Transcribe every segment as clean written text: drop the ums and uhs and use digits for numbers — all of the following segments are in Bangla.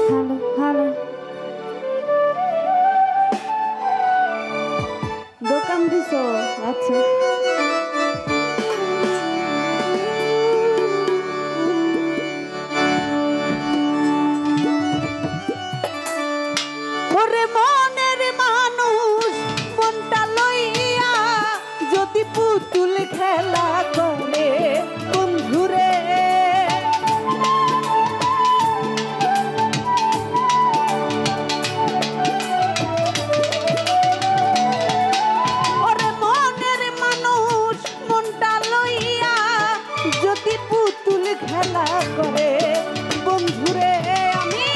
হ্যালো হ্যালো দোকান দিছো আচ্ছা ওরে মনের মানুষ মনটা লইয়া যদি পুতুল খেলা করে বন্ধুরে ওরে মনের মানুষ মনটা লইয়া যদি পুতুল খেলা করে বন্ধুরে আমি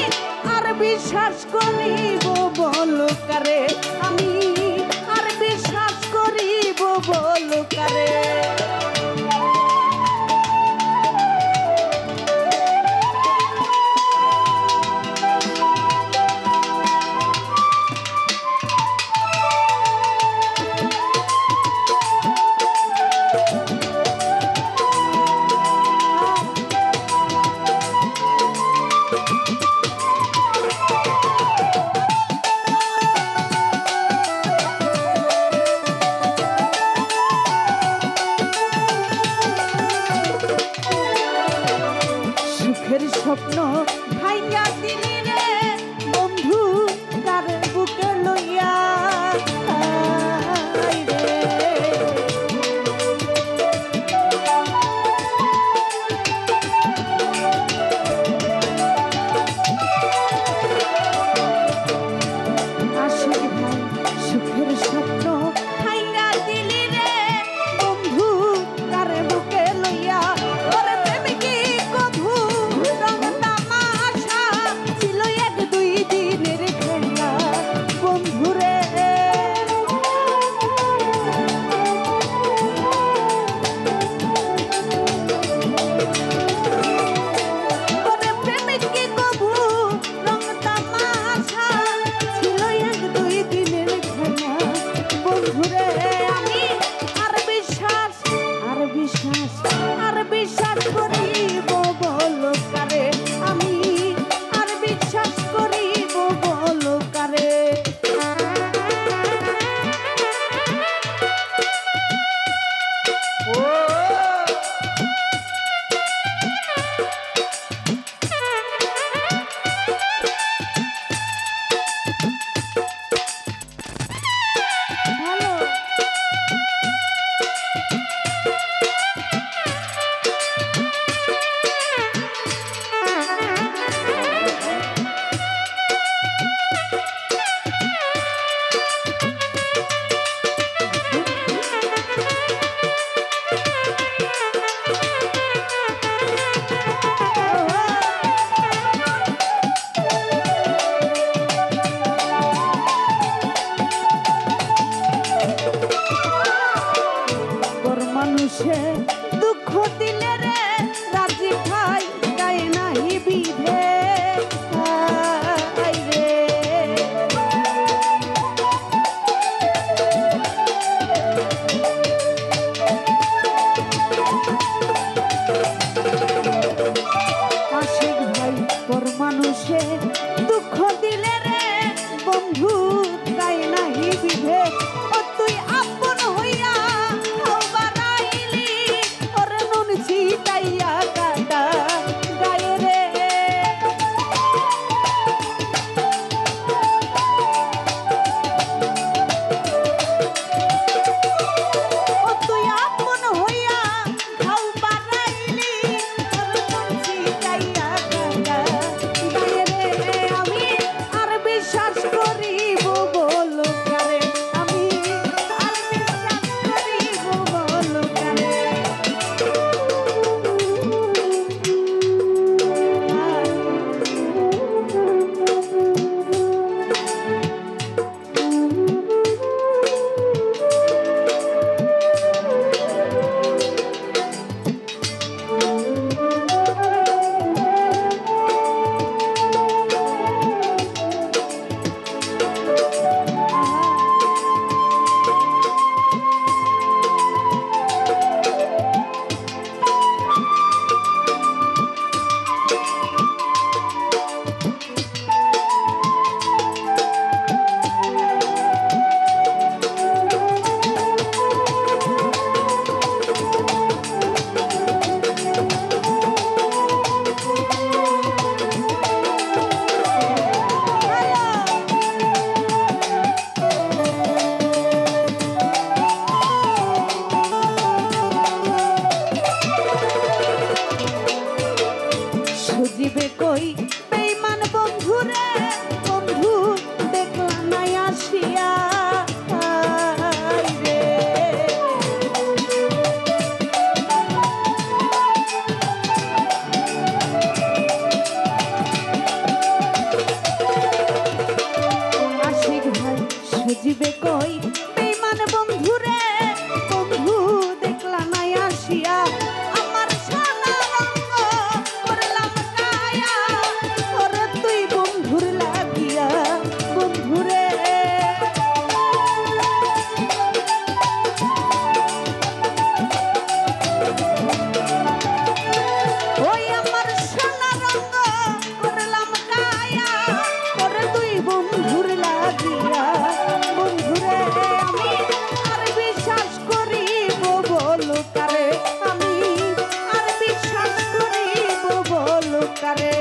আর বিশ্বাস করিব বলো কারে আমি আর বিশ্বাস করিব বলো কারে সুখের স্বপ্ন ভাইয়া দিলি রে বন্ধু কার বুকে লইয়া রে আশিক ভাই সুখের স্বপ্ন ভাইয়া দিলি রে বন্ধু কার বুকে লইয়া ওরে প্রেমিকি কভু রং তামাশা ছিল এক দুই দিনের খেলা বন্ধুরে ওরে প্রেমিকি কভু রং তামাশা ছিল এক দুই দিনের খেলা বন্ধুরে আমি আর বিশ্বাস আর বিশ্বাস আর বিশ্বাস করিব বলো কারে আমি আর বিশ্বাস করিব বলো কারে ভালো তোর মানুষে দুঃখ দিলে রে রাজি ভাই গায়ে নাহি বিধে আই রে আশিক ভাই তোর মানুষে দুঃখ দিলে রে বন্ধু গায়ে নাহি বিধে ও তুই আপন হইয়া হাও বাড়াইলি ওরে নুন ছিটাইয়া কাটা গায়ে রে ও তুই আপন হইয়া হাও বাড়াইলি ওরে নুন ছিটাইয়া কাটা গায়ে রে খুঁজিবে কই বেঈমান বন্ধুরে, বন্ধু দেখলা নাই আসিয়া রে। আশিক ভাই খুঁজিবে কই বেঈমান বন্ধুরে, বন্ধু দেখলা নাই আসিয়া। আমার সোনা রঙ করলাম কায়া, ওরে তুই বন্ধুর লাগিয়া বন্ধুরে। ওই আমার সোনা রঙ করলাম কায়া, ওরে তুই বন্ধুর লাগিয়া বন্ধুরে। আমি আর বিশ্বাস করিব বলো কারে, আমি আর বিশ্বাস করিব বলো কারে।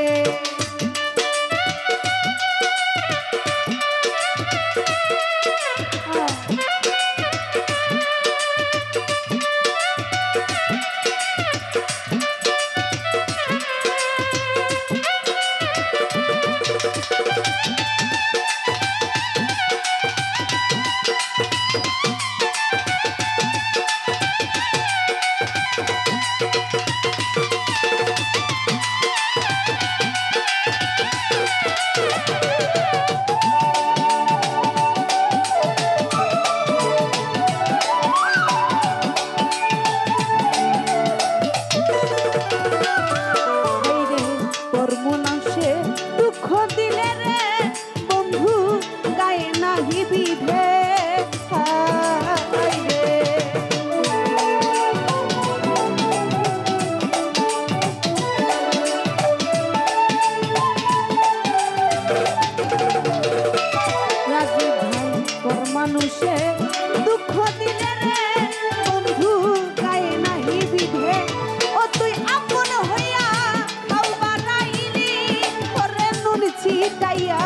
দুঃখ দিলে রে বন্ধু গায়ে নাহি বিধে রে। রাজীব ভাই পর মানুষে দুঃখ দিলে রে বন্ধু গায়ে নাহি বিধে। ও তুই আপন হইয়া খাও বানাইলি, ওরে নুন ছিটাইয়া